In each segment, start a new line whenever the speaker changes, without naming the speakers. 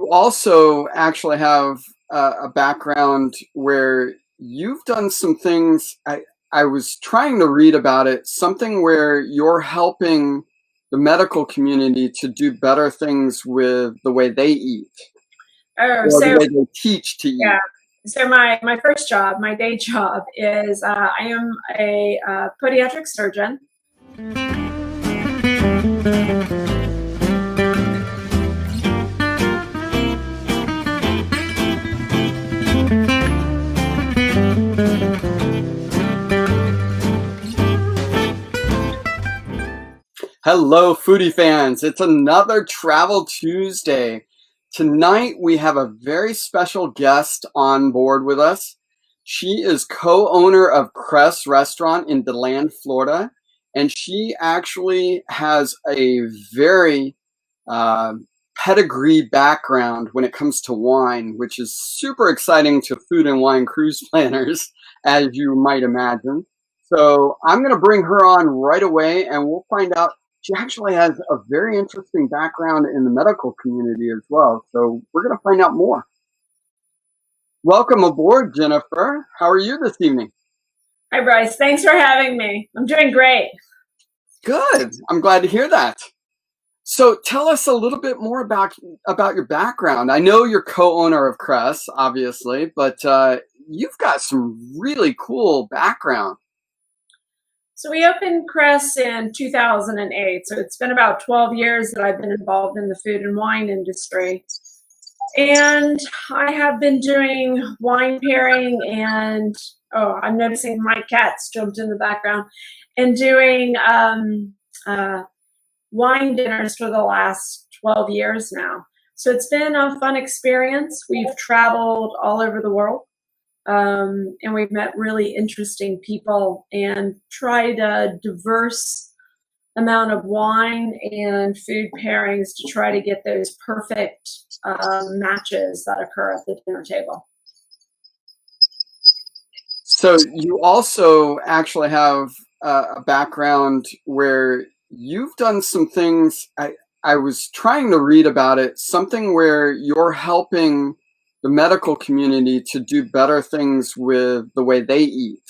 you also actually have a background where you've done some things. I was trying to read about it, something where you're helping the medical community to do better things with the way they eat
Oh,
or the
so
way they teach to eat.
yeah. So my first job, my day job is I am a podiatric surgeon.
Hello, foodie fans. It's another Travel Tuesday. Tonight, we have a very special guest on board with us. She is co-owner of Cress restaurant in DeLand, Florida, and she actually has a very pedigree background when it comes to wine, which is super exciting to food and wine cruise planners, as you might imagine. So I'm going to bring her on right away, and we'll find out. She actually has a very interesting background in the medical community as well. So we're going to find out more. Welcome aboard, Jenneffer. How are you this evening?
Hi, Bryce. Thanks for having me. I'm doing great.
Good. I'm glad to hear that. So tell us a little bit more about your background. I know you're co-owner of Cress, obviously, but you've got some really cool background.
So we opened Cress in 2008. So it's been about 12 years that I've been involved in the food and wine industry. And I have been doing wine pairing and, I'm noticing my cat's jumped in the background, and doing wine dinners for the last 12 years now. So it's been a fun experience. We've traveled all over the world. And we've met really interesting people and tried a diverse amount of wine and food pairings to try to get those perfect matches that occur at the dinner table.
So you also actually have a background where you've done some things. I was trying to read about it, something where you're helping the medical community to do better things with the way they eat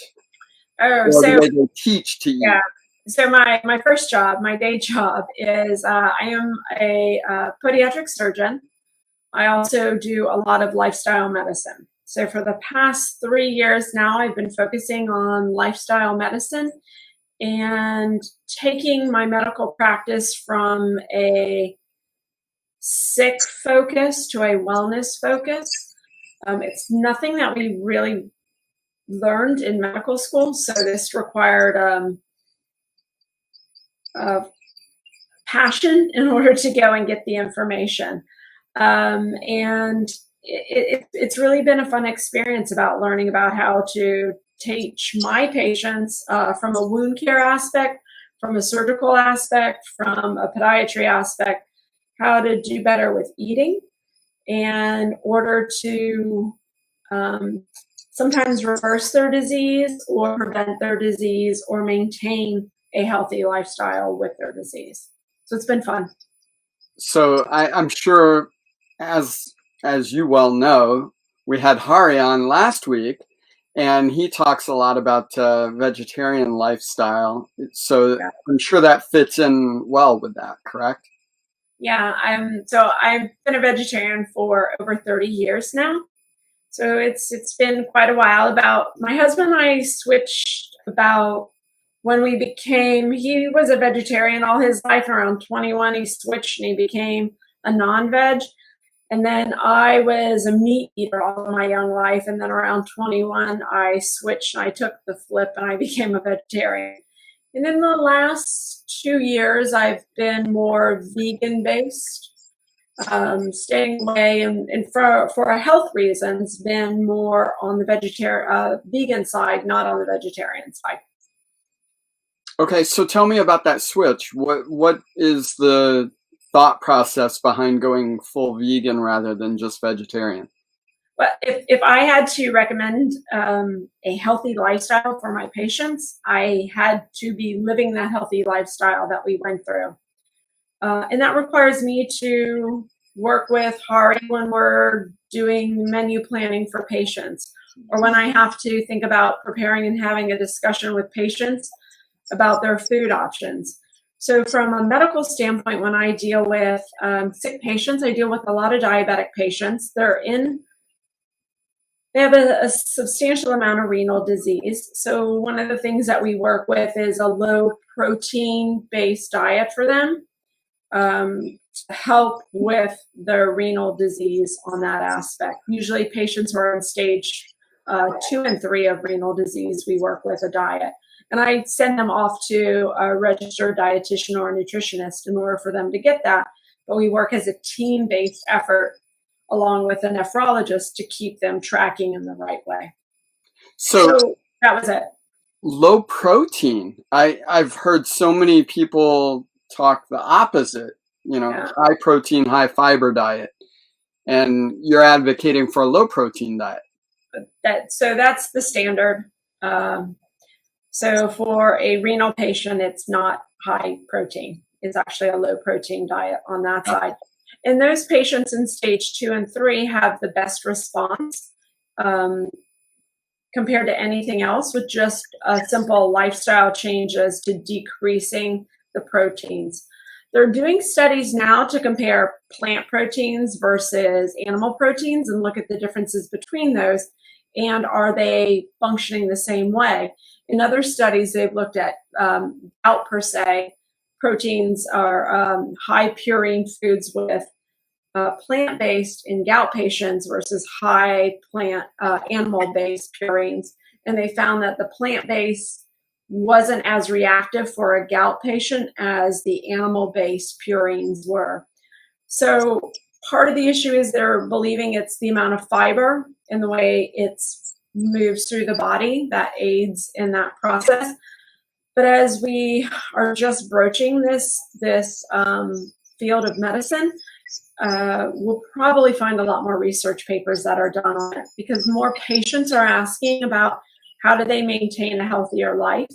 or the way they teach to eat.
Yeah. So my first job, my day job is I am a podiatric surgeon. I also do a lot of lifestyle medicine. So for the past 3 years now, I've been focusing on lifestyle medicine and taking my medical practice from a sick focus to a wellness focus. It's nothing that we really learned in medical school, so this required passion in order to go and get the information. And it's really been a fun experience about learning about how to teach my patients from a wound care aspect, from a surgical aspect, from a podiatry aspect, how to do better with eating in order to sometimes reverse their disease or prevent their disease or maintain a healthy lifestyle with their disease. So it's been fun.
So I'm sure, as you well know, we had Hari on last week, and he talks a lot about vegetarian lifestyle. So yeah. I'm sure that fits in well with that, correct?
Yeah, so I've been a vegetarian for over 30 years now. So it's been quite a while. My husband and I switched about when he was a vegetarian all his life. Around 21, he switched and he became a non-veg. And then I was a meat eater all of my young life. And then around 21, I switched and I took the flip and I became a vegetarian. And in the last 2 years, I've been more vegan-based, staying away, and for health reasons, been more on the vegan side, not on the vegetarian side.
Okay, so tell me about that switch. What is the thought process behind going full vegan rather than just vegetarian?
Well, if I had to recommend a healthy lifestyle for my patients, I had to be living that healthy lifestyle that we went through. And that requires me to work with Hari when we're doing menu planning for patients, or when I have to think about preparing and having a discussion with patients about their food options. So from a medical standpoint, when I deal with sick patients, I deal with a lot of diabetic patients. They have a substantial amount of renal disease. So one of the things that we work with is a low protein based diet for them, to help with their renal disease on that aspect. Usually patients who are in stage 2 and 3 of renal disease, we work with a diet. And I send them off to a registered dietitian or a nutritionist in order for them to get that. But we work as a team-based effort along with a nephrologist to keep them tracking in the right way. So that was it.
Low protein. I've heard so many people talk the opposite, high protein, high fiber diet. And you're advocating for a low protein diet.
So that's the standard. So for a renal patient, it's not high protein. It's actually a low protein diet on that side. And those patients in stage 2 and 3 have the best response compared to anything else, with just simple lifestyle changes to decreasing the proteins. They're doing studies now to compare plant proteins versus animal proteins and look at the differences between those, and are they functioning the same way. In other studies, they've looked at gout per se. Proteins are high purine foods with plant-based in gout patients versus high animal-based purines. And they found that the plant-based wasn't as reactive for a gout patient as the animal-based purines were. So part of the issue is they're believing it's the amount of fiber and the way it's moves through the body that aids in that process. But as we are just broaching this field of medicine, we'll probably find a lot more research papers that are done on it, because more patients are asking about how do they maintain a healthier life,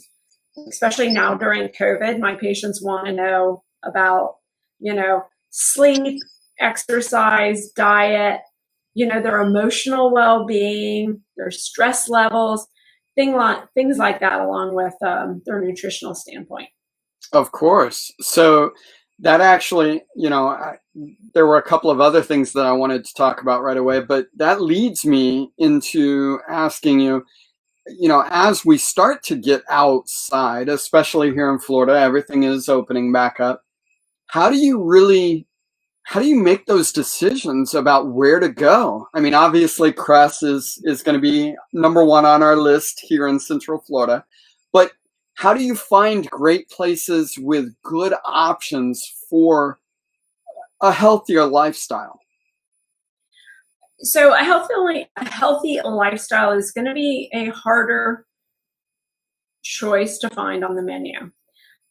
especially now during COVID. My patients want to know about, sleep, exercise, diet, their emotional well-being, their stress levels, things like that, along with their nutritional standpoint.
Of course. So that actually, there were a couple of other things that I wanted to talk about right away, but that leads me into asking you, as we start to get outside, especially here in Florida, everything is opening back up. How do you make those decisions about where to go? I mean, obviously Cress is going to be number 1 on our list here in Central Florida, but how do you find great places with good options for a healthier lifestyle?
So a healthy lifestyle is going to be a harder choice to find on the menu.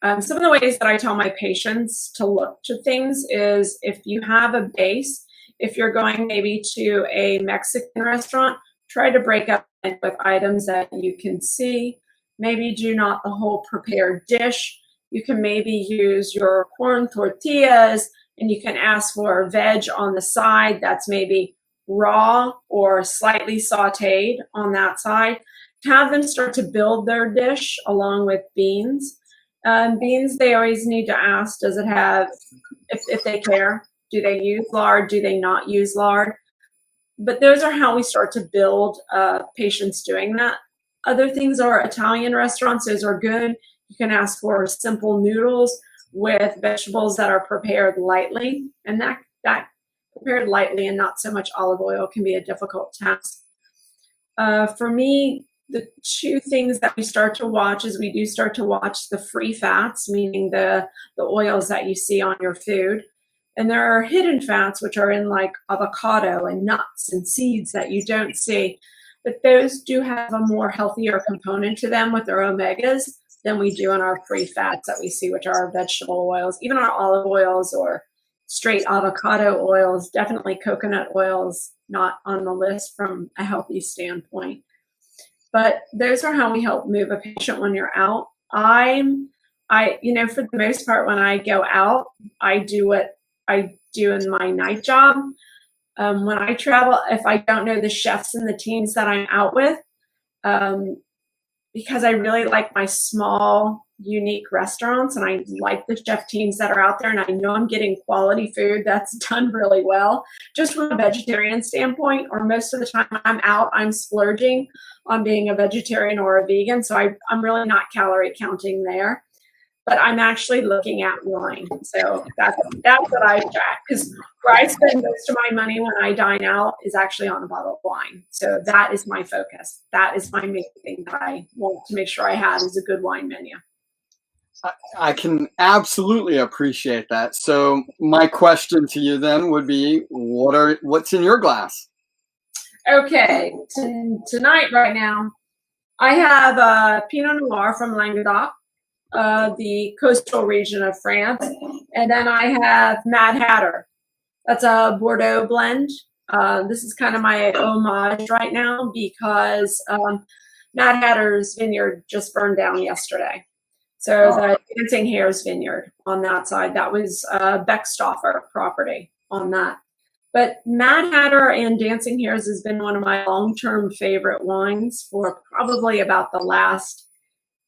Some of the ways that I tell my patients to look to things is, if you have a base, if you're going maybe to a Mexican restaurant, try to break up with items that you can see. Maybe do not the whole prepared dish. You can maybe use your corn tortillas, and you can ask for veg on the side that's maybe raw or slightly sauteed on that side. Have them start to build their dish along with beans. Beans, they always need to ask, does it have, if they care, do they use lard, do they not use lard? But those are how we start to build patients doing that. Other things are Italian restaurants. Those are good. You can ask for simple noodles with vegetables that are prepared lightly, and that prepared lightly and not so much olive oil can be a difficult task. For me, the 2 things that we start to watch is we do start to watch the free fats, meaning the oils that you see on your food. And there are hidden fats, which are in like avocado and nuts and seeds that you don't see. But those do have a more healthier component to them with their omegas than we do in our free fats that we see, which are our vegetable oils. Even our olive oils or straight avocado oils, definitely coconut oils, not on the list from a healthy standpoint. But those are how we help move a patient when you're out. For the most part, when I go out, I do what I do in my night job. When I travel, if I don't know the chefs and the teams that I'm out with, because I really like my small, unique restaurants, and I like the chef teams that are out there, and I know I'm getting quality food that's done really well. Just from a vegetarian standpoint, or most of the time I'm out, I'm splurging on being a vegetarian or a vegan, so I'm really not calorie counting there. But I'm actually looking at wine. So that's what I track, because where I spend most of my money when I dine out is actually on a bottle of wine. So that is my focus. That is my main thing that I want to make sure I have is a good wine menu.
I can absolutely appreciate that. So my question to you then would be, what's in your glass?
Okay, tonight right now, I have a Pinot Noir from Languedoc, the coastal region of France. And then I have Mad Hatter. That's a Bordeaux blend. This is kind of my homage right now because Mad Hatter's vineyard just burned down yesterday. So the Dancing Hare's vineyard on that side, that was Beckstoffer property on that. But Mad Hatter and Dancing Hares has been one of my long-term favorite wines for probably about the last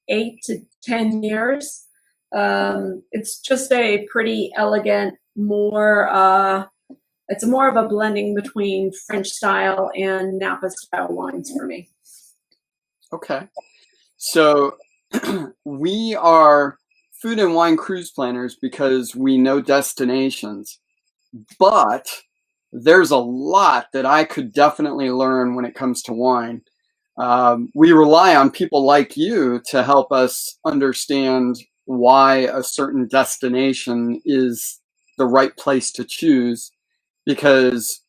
8 to 10 years. It's just a pretty elegant, it's more of a blending between French style and Napa style wines for me.
Okay. So we are food and wine cruise planners because we know destinations, but there's a lot that I could definitely learn when it comes to wine. We rely on people like you to help us understand why a certain destination is the right place to choose, because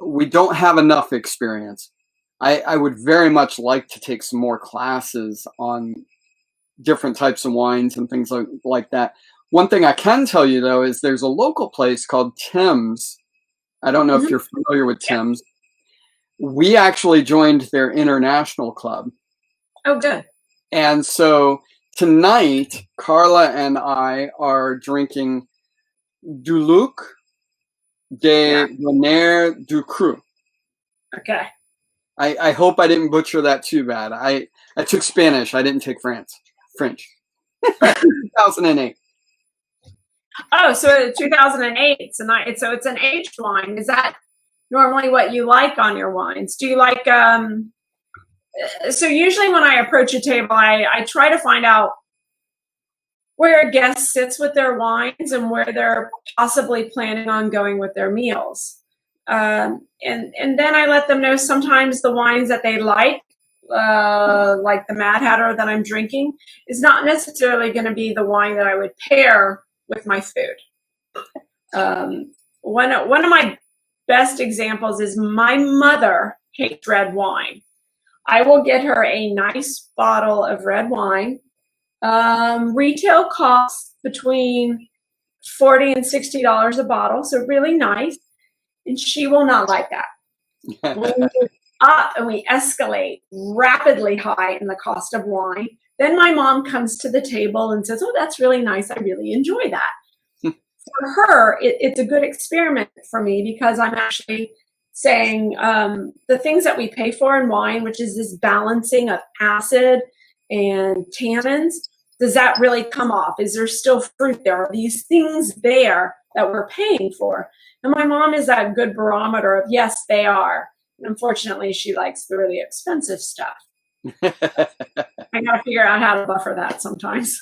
we don't have enough experience. I would very much like to take some more classes on different types of wines and things like that. One thing I can tell you, though, is there's a local place called Tim's. I don't know if you're familiar with Tim's. We actually joined their international club.
Oh, good.
And so tonight, Carla and I are drinking Duluc de Bonheur du Cru.
Okay.
I hope I didn't butcher that too bad. I took Spanish. I didn't take French. 2008.
Oh, so 2008. So it's an aged wine. Is that normally what you like on your wines? Do you like, so usually when I approach a table, I try to find out where a guest sits with their wines and where they're possibly planning on going with their meals. And then I let them know sometimes the wines that they like the Mad Hatter that I'm drinking, is not necessarily going to be the wine that I would pair with my food. One of my best examples is my mother hates red wine. I will get her a nice bottle of red wine. Retail costs between $40 and $60 a bottle, so really nice. And she will not like that. When we move up and we escalate rapidly high in the cost of wine, then my mom comes to the table and says, "Oh, that's really nice. I really enjoy that." For her, it's a good experiment for me because I'm actually saying the things that we pay for in wine, which is this balancing of acid and tannins, does that really come off? Is there still fruit there? Are these things there that we're paying for? And my mom is that good barometer of, yes, they are. And unfortunately, she likes the really expensive stuff. I got to figure out how to buffer that sometimes.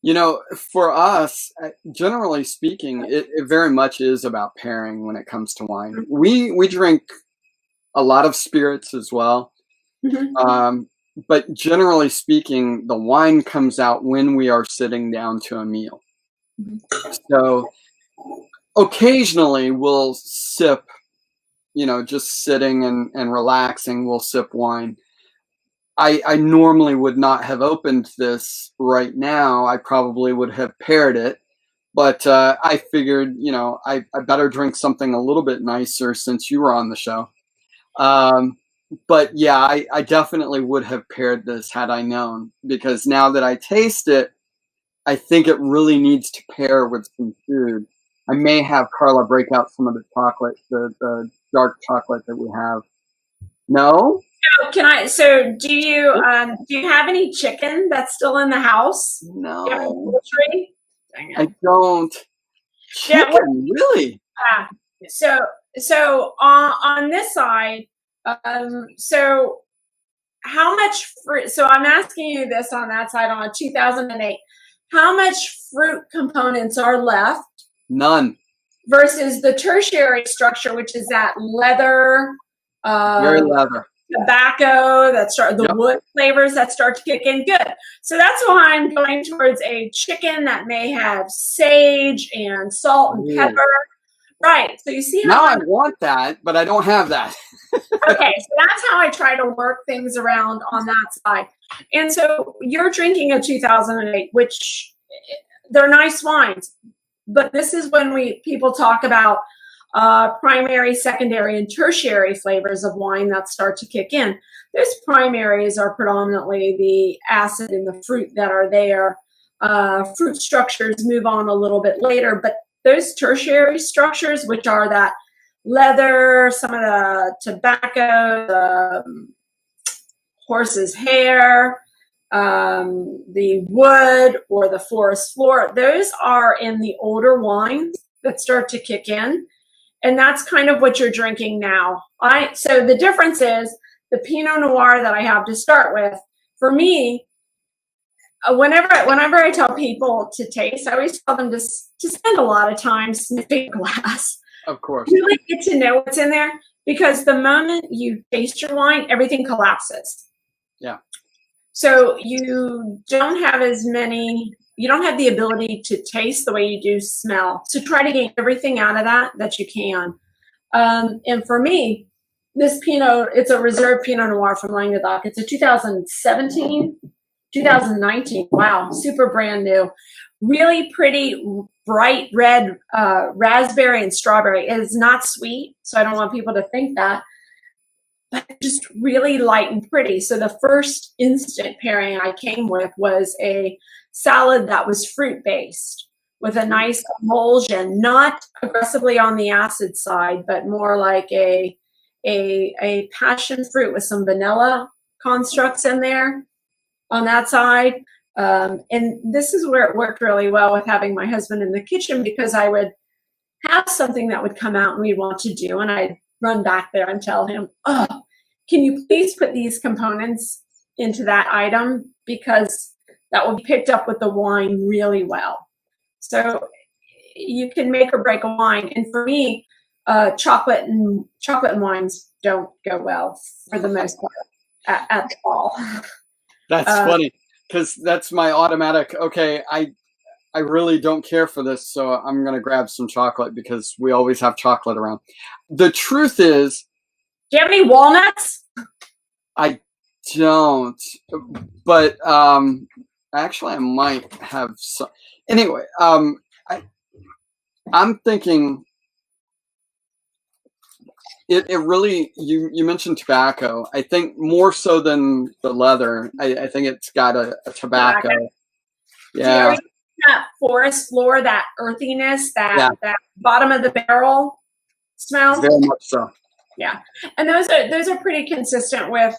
You know, for us, generally speaking, it very much is about pairing when it comes to wine. We drink a lot of spirits as well. But generally speaking, the wine comes out when we are sitting down to a meal. So occasionally we'll sip, just sitting and relaxing, we'll sip wine. I normally would not have opened this right now. I probably would have paired it. But I figured, I better drink something a little bit nicer since you were on the show. But yeah, I definitely would have paired this had I known, because now that I taste it, I think it really needs to pair with some food. I may have Carla break out some of the chocolate, the dark chocolate that we have. No?
So do you have any chicken that's still in the house?
No.
Do you have any poultry?
I don't. Chicken, really?
So on this side, so how much fruit? So I'm asking you this on that side on a 2008. How much fruit components are left?
None.
Versus the tertiary structure, which is that leather,
very leather,
tobacco the wood flavors that start to kick in. Good. So that's why I'm going towards a chicken that may have sage and salt and pepper. Right. So you see how
I want that, but I don't have that.
Okay, so that's how I try to work things around on that side. And so you're drinking a 2008, which they're nice wines, but this is when people talk about primary, secondary, and tertiary flavors of wine that start to kick in. Those primaries are predominantly the acid and the fruit that are there. Fruit structures move on a little bit later, but those tertiary structures, which are that leather, some of the tobacco, the horse's hair, the wood or the forest floor, those are in the older wines that start to kick in. And that's kind of what you're drinking now. So the difference is the Pinot Noir that I have to start with, for me, whenever I tell people to taste, I always tell them to spend a lot of time sniffing glass.
Of course.
You really get to know what's in there, because the moment you taste your wine, everything collapses.
Yeah. So
you don't have the ability to taste the way you do smell. So try to get everything out of that you can. And for me, this Pinot, it's a reserve Pinot Noir from Languedoc. It's a 2019. Wow, super brand new. Really pretty, bright red raspberry and strawberry. It is not sweet, so I don't want people to think that, but just really light and pretty. So the first instant pairing I came with was a salad that was fruit-based with a nice emulsion, not aggressively on the acid side, but more like a passion fruit with some vanilla constructs in there on that side. And this is where it worked really well with having my husband in the kitchen, because I would have something that would come out and we'd want to do, and I'd run back there and tell him, oh, can you please put these components into that item, because that will be picked up with the wine really well. So you can make or break a wine. And for me, chocolate and wines don't go well for the most part at all.
That's funny, because that's my automatic, okay, I really don't care for this, so I'm going to grab some chocolate because we always have chocolate around. The truth is...
Do you have any walnuts?
I don't, but actually I might have some. Anyway, I'm thinking it really, you mentioned tobacco. I think more so than the leather. I think it's got a tobacco. Yeah.
That forest floor, that earthiness, that bottom of the barrel smell.
Very much so.
Yeah, and those are pretty consistent with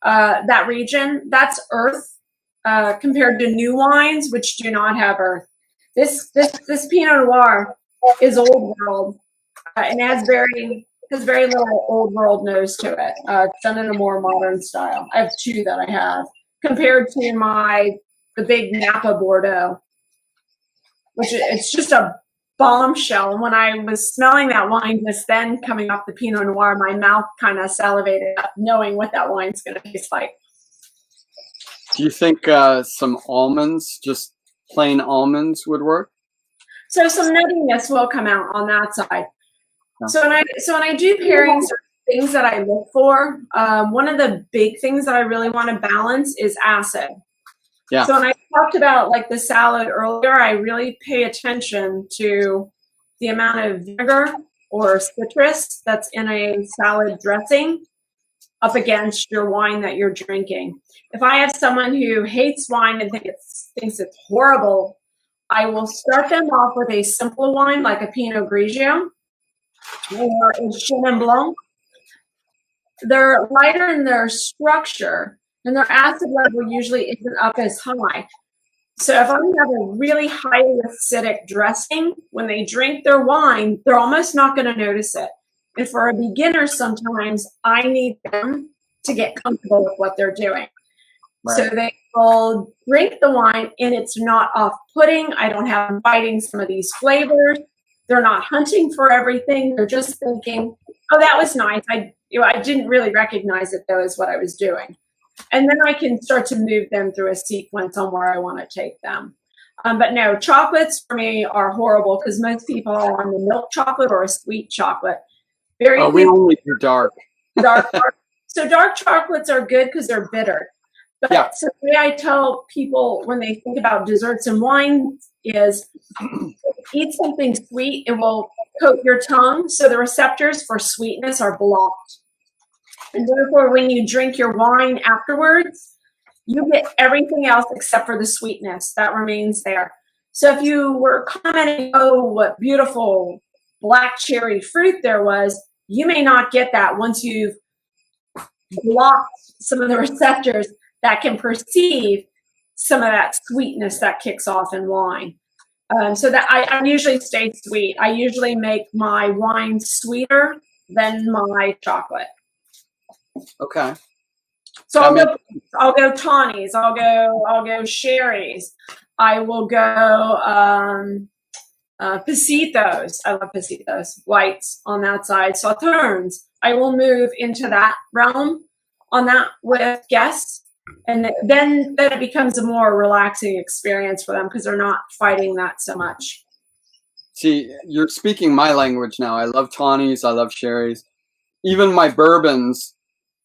that region. That's earth compared to new wines, which do not have earth. This Pinot Noir is old world, and has very little old world nose to it. It's done in a more modern style. I have two that I have compared to the big Napa Bordeaux, which it's just a bombshell. And when I was smelling that wine just then coming off the Pinot Noir, my mouth kind of salivated up, knowing what that wine's going to taste like.
Do you think some almonds, just plain almonds, would work?
So some nuttiness will come out on that side. Yeah. So when I do pairings, things that I look for, one of the big things that I really want to balance is acid. Yeah. So when I talked about like the salad earlier, I really pay attention to the amount of vinegar or citrus that's in a salad dressing up against your wine that you're drinking. If I have someone who hates wine and thinks it's horrible, I will start them off with a simple wine like a Pinot Grigio or a Chenin Blanc. They're lighter in their structure, and their acid level usually isn't up as high. So if I have a really highly acidic dressing, when they drink their wine, they're almost not going to notice it. And for a beginner, sometimes I need them to get comfortable with what they're doing. Right. So they will drink the wine, and it's not off-putting. I don't have them fighting some of these flavors. They're not hunting for everything. They're just thinking, oh, that was nice. I didn't really recognize it, though, is what I was doing. And then I can start to move them through a sequence on where I want to take them. But no, chocolates for me are horrible because most people are on the milk chocolate or a sweet chocolate.
We only do dark.
Dark. So dark chocolates are good because they're bitter. But yeah. So the way I tell people when they think about desserts and wine is eat something sweet, it will coat your tongue. So the receptors for sweetness are blocked. And therefore, when you drink your wine afterwards, you get everything else except for the sweetness that remains there. So if you were commenting, oh, what beautiful black cherry fruit there was, you may not get that once you've blocked some of the receptors that can perceive some of that sweetness that kicks off in wine. So that I usually stay sweet. I usually make my wine sweeter than my chocolate.
Okay.
So I'll go tawnies. I'll go sherries. I will go pasitos. I love pasitos. Whites on that side. Sauternes. I will move into that realm on that with guests. And then it becomes a more relaxing experience for them because they're not fighting that so much.
See, you're speaking my language now. I love tawnies. I love sherries. Even my bourbons,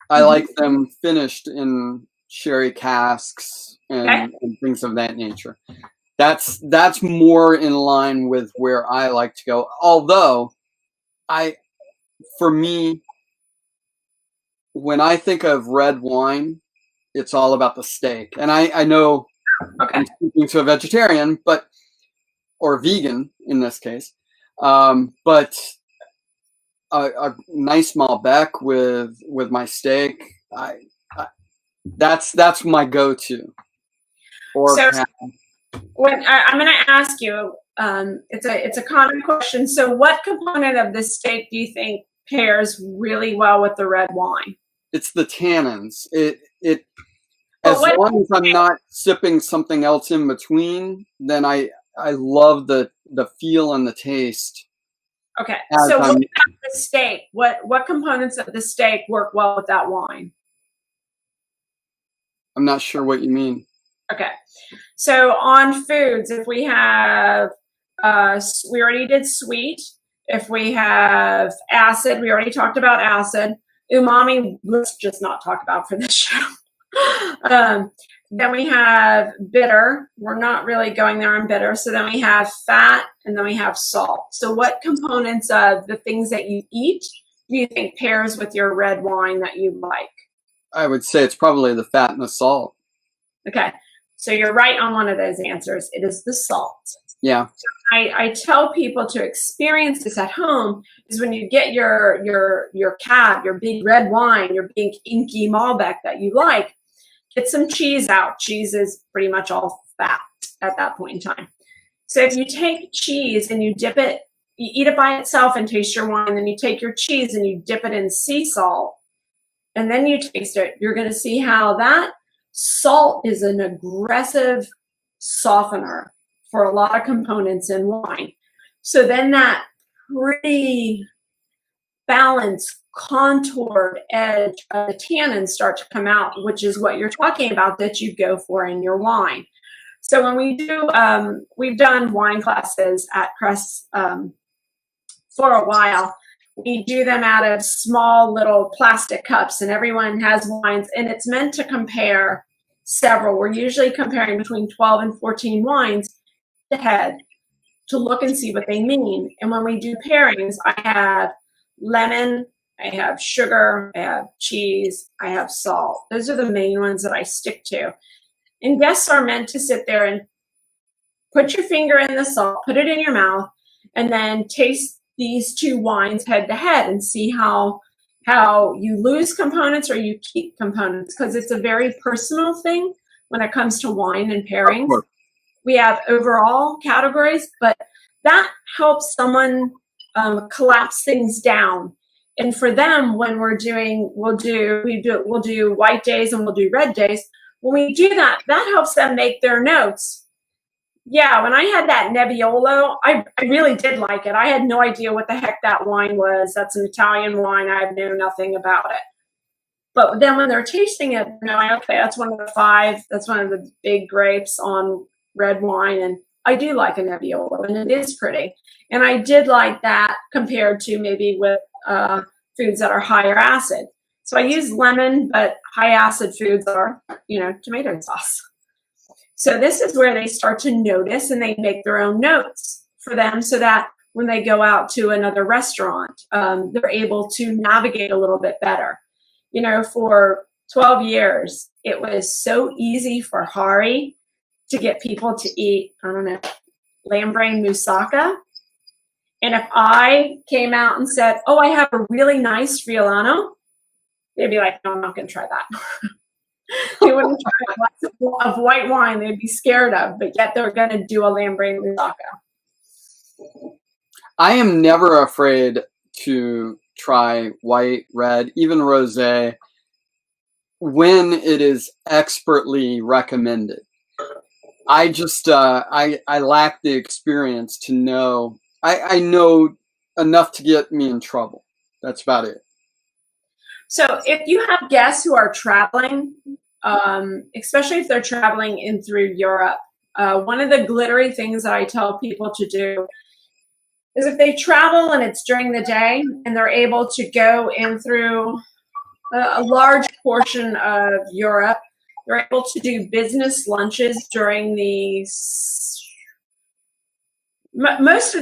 I like them finished in sherry casks and things of that nature. That's more in line with where I like to go. Although, for me, when I think of red wine, it's all about the steak. And I know I'm speaking to a vegetarian, or vegan in this case, but a nice Malbec with my steak, that's my go-to.
So when I'm going to ask you, it's a common question. So what component of the steak do you think pairs really well with the red wine?
It's the tannins. As long as I'm not sipping something else in between, then I love the feel and the taste.
Okay. So what about the steak? What components of the steak work well with that wine?
I'm not sure what you mean.
Okay. So on foods, if we have, we already did sweet. If we have acid, we already talked about acid. Umami, let's just not talk about for this show. Then we have bitter. We're not really going there on bitter. So then we have fat, and then we have salt. So what components of the things that you eat do you think pairs with your red wine that you like?
I would say it's probably the fat and the salt.
Okay. So you're right on one of those answers. It is the salt.
Yeah.
So I tell people to experience this at home is when you get your cab, your big red wine, your big inky Malbec that you like, get some cheese out. Cheese is pretty much all fat at that point in time. So if you take cheese and you dip it, you eat it by itself and taste your wine, then you take your cheese and you dip it in sea salt, and then you taste it, you're going to see how that salt is an aggressive softener for a lot of components in wine. So then that pretty balanced, contoured edge of the tannins start to come out, which is what you're talking about that you go for in your wine. So when we do, we've done wine classes at Cress for a while. We do them out of small little plastic cups, and everyone has wines, and it's meant to compare several. We're usually comparing between 12 and 14 wines ahead to look and see what they mean. And when we do pairings, I have lemon, I have sugar, I have cheese, I have salt. Those are the main ones that I stick to. And guests are meant to sit there and put your finger in the salt, put it in your mouth, and then taste these two wines head to head and see how you lose components or you keep components, because it's a very personal thing when it comes to wine and pairings. We have overall categories, but that helps someone collapse things down. And for them, when we'll do white days and we'll do red days. When we do that, that helps them make their notes. Yeah, when I had that Nebbiolo, I really did like it. I had no idea what the heck that wine was. That's an Italian wine. I knew nothing about it. But then when they're tasting it, okay, that's one of the 5. That's one of the big grapes on red wine. And I do like a Nebbiolo, and it is pretty. And I did like that compared to maybe with foods that are higher acid. So I use lemon, but high acid foods are, tomato sauce. So this is where they start to notice, and they make their own notes for them so that when they go out to another restaurant, they're able to navigate a little bit better. For 12 years, it was so easy for Hari to get people to eat, lamb brain moussaka. And if I came out and said, oh, I have a really nice Friulano, they'd be like, no, I'm not going to try that. They wouldn't try a glass of white wine they'd be scared of, but yet they're going to do a lamb brain moussaka.
I am never afraid to try white, red, even rosé when it is expertly recommended. I just I lack the experience to know. I know enough to get me in trouble. That's about it.
So if you have guests who are traveling, especially if they're traveling in through Europe, one of the glittery things that I tell people to do is if they travel and it's during the day and they're able to go in through a large portion of Europe, they're able to do business lunches during the most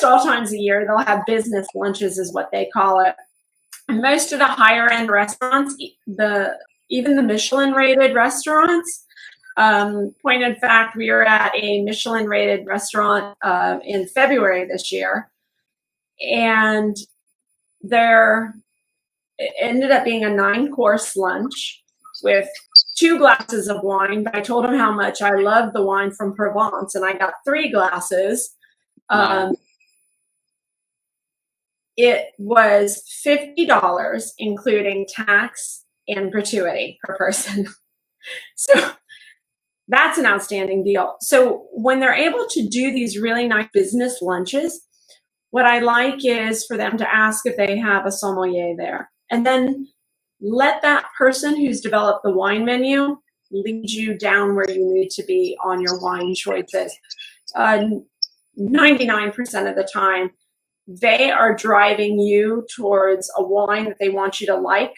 all times a year. They'll have business lunches, is what they call it. Most of the higher end restaurants, even the Michelin rated restaurants, point in fact, we were at a Michelin rated restaurant in February this year, and it ended up being a 9-course lunch with 2 glasses of wine. But I told them how much I love the wine from Provence, and I got 3 glasses. Wow. It was $50, including tax and gratuity per person. So that's an outstanding deal. So when they're able to do these really nice business lunches, what I like is for them to ask if they have a sommelier there. And then let that person who's developed the wine menu lead you down where you need to be on your wine choices. 99% of the time, they are driving you towards a wine that they want you to like.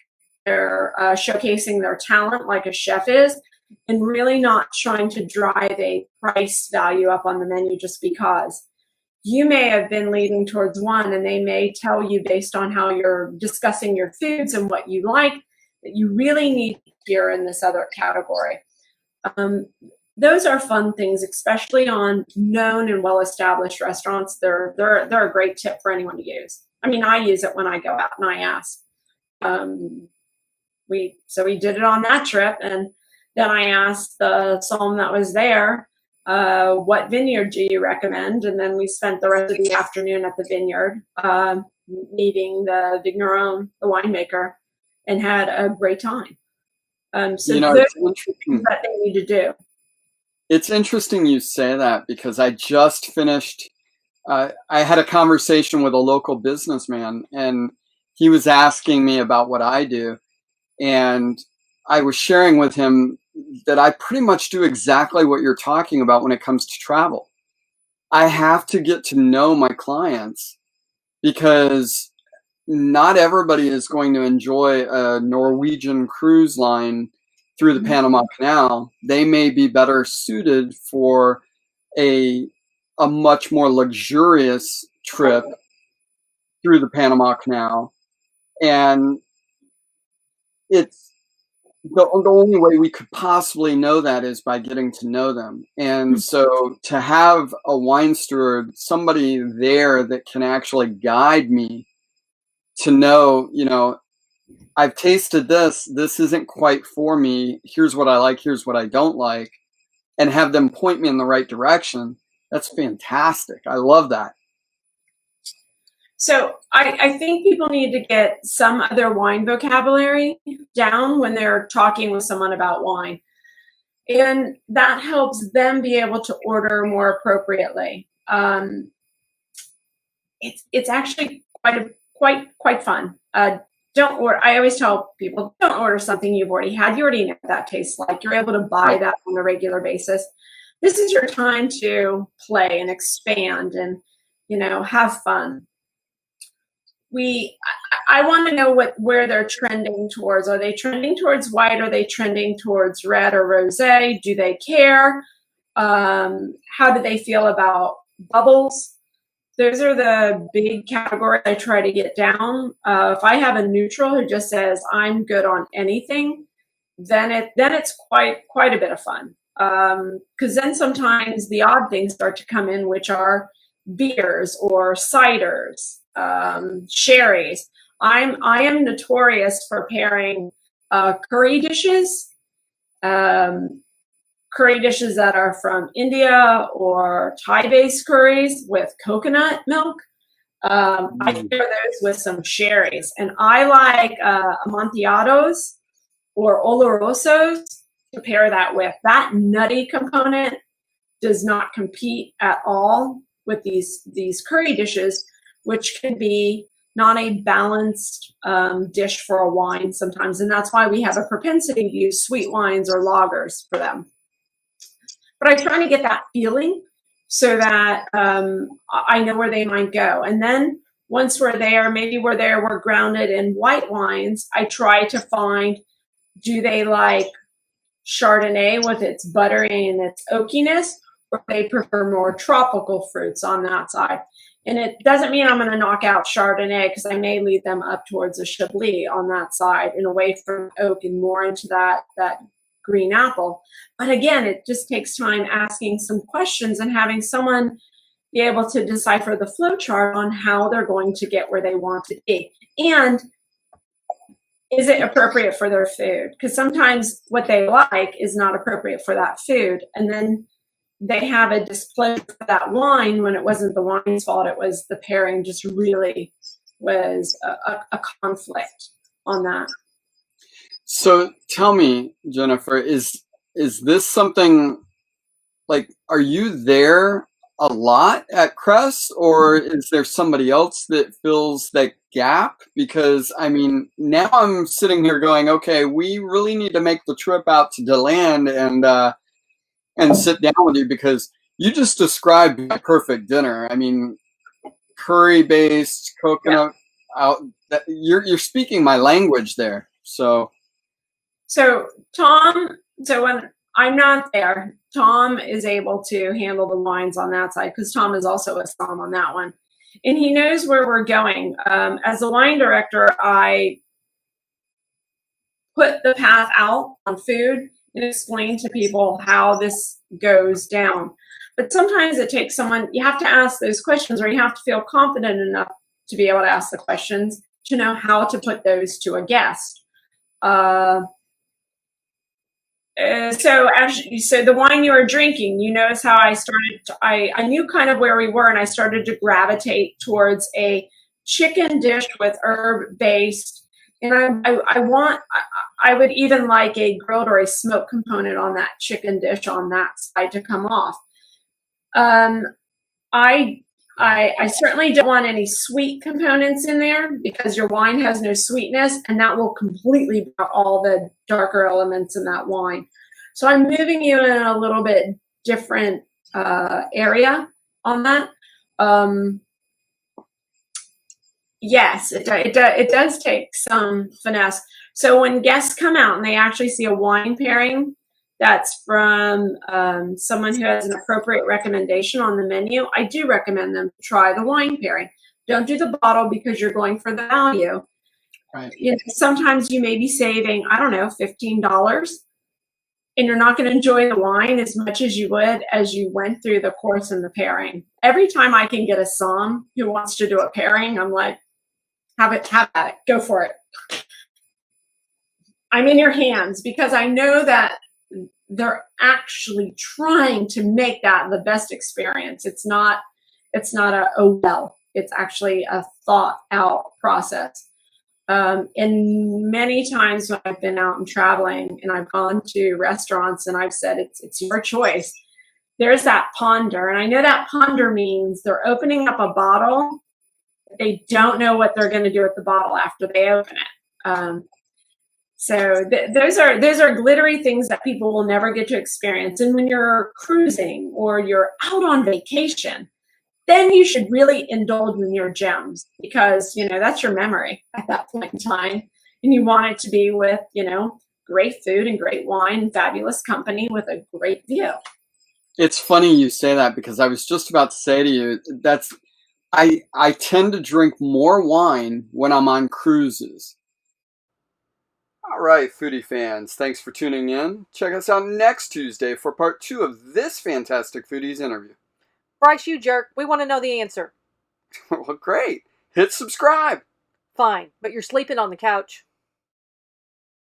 They're showcasing their talent like a chef is, and really not trying to drive a price value up on the menu just because. You may have been leading towards one, and they may tell you based on how you're discussing your foods and what you like that you really need to hear in this other category. Those are fun things, especially on known and well-established restaurants. They're a great tip for anyone to use. I mean, I use it when I go out and I ask. We did it on that trip, and then I asked the somm that was there, what vineyard do you recommend? And then we spent the rest of the afternoon at the vineyard, meeting the vigneron, the winemaker, and had a great time. So those are things that they need to do.
It's interesting you say that, because I just finished, I had a conversation with a local businessman, and he was asking me about what I do. And I was sharing with him that I pretty much do exactly what you're talking about when it comes to travel. I have to get to know my clients, because not everybody is going to enjoy a Norwegian cruise line through the Panama Canal. They may be better suited for a much more luxurious trip through the Panama Canal. And it's the only way we could possibly know that is by getting to know them. And so to have a wine steward, somebody there that can actually guide me to know, I've tasted this isn't quite for me. Here's what I like, here's what I don't like, and have them point me in the right direction. That's fantastic. I love that.
So I think people need to get some of their wine vocabulary down when they're talking with someone about wine. And that helps them be able to order more appropriately. It's actually quite fun. Don't order. I always tell people, don't order something you've already had. You already know what that tastes like. You're able to buy that on a regular basis. This is your time to play and expand and, have fun. I want to know where they're trending towards. Are they trending towards white? Are they trending towards red or rosé? Do they care? How do they feel about bubbles? Those are the big categories I try to get down. If I have a neutral who just says I'm good on anything, then it's quite a bit of fun. Because then sometimes the odd things start to come in, which are beers or ciders, sherries. I am notorious for pairing curry dishes that are from India or Thai-based curries with coconut milk. I pair those with some sherries, and I like amontillados or olorosos to pair that with. That nutty component does not compete at all with these curry dishes, which can be not a balanced dish for a wine sometimes, and that's why we have a propensity to use sweet wines or lagers for them. But I try to get that feeling so that I know where they might go. And then once we're there, we're grounded in white wines, I try to find, do they like Chardonnay with its buttery and its oakiness, or they prefer more tropical fruits on that side? And it doesn't mean I'm going to knock out Chardonnay, because I may lead them up towards a Chablis on that side and away from oak and more into that green apple. But again, it just takes time asking some questions and having someone be able to decipher the flow chart on how they're going to get where they want to be. And is it appropriate for their food? Because sometimes what they like is not appropriate for that food. And then they have a displeasure for that wine when it wasn't the wine's fault. It was the pairing just really was a conflict on that.
So tell me, Jenneffer, is this something, like, are you there a lot at Cress, or is there somebody else that fills that gap? Because I mean, now I'm sitting here going, okay, we really need to make the trip out to DeLand and sit down with you, because you just described my perfect dinner. I mean, curry based, coconut out. You're speaking my language there. So
Tom, when I'm not there, Tom is able to handle the wines on that side, because Tom is also a somm on that one. And he knows where we're going. As a wine director, I put the path out on food and explain to people how this goes down. But sometimes it takes someone, you have to ask those questions, or you have to feel confident enough to be able to ask the questions to know how to put those to a guest. So the wine you were drinking, you notice how I started, I knew kind of where we were, and I started to gravitate towards a chicken dish with herb-based, and I would even like a grilled or a smoked component on that chicken dish on that side to come off. I certainly don't want any sweet components in there, because your wine has no sweetness, and that will completely block all the darker elements in that wine. So I'm moving you in a little bit different area on that. Yes, it does take some finesse. So when guests come out and they actually see a wine pairing that's from someone who has an appropriate recommendation on the menu, I do recommend them try the wine pairing. Don't do the bottle, because you're going for the value.
Right.
You know, sometimes you may be saving, I don't know, $15, and you're not going to enjoy the wine as much as you would as you went through the course and the pairing. Every time I can get a som who wants to do a pairing, I'm like, have at it, go for it. I'm in your hands, because I know that they're actually trying to make that the best experience. It's not a oh well. It's actually a thought out process. And many times when I've been out and traveling and I've gone to restaurants and I've said it's your choice, there's that ponder. And I know that ponder means they're opening up a bottle. They don't know what they're going to do with the bottle after they open it. So those are glittery things that people will never get to experience. And when you're cruising or you're out on vacation, then you should really indulge in your gems, because, you know, that's your memory at that point in time. And you want it to be with, you know, great food and great wine and fabulous company with a great view.
It's funny you say that, because I was just about to say to you, I tend to drink more wine when I'm on cruises. All right, foodie fans, thanks for tuning in. Check us out next Tuesday for part 2 of this fantastic foodies interview.
Bryce, you jerk. We want to know the answer.
Well, great. Hit subscribe.
Fine, but you're sleeping on the couch.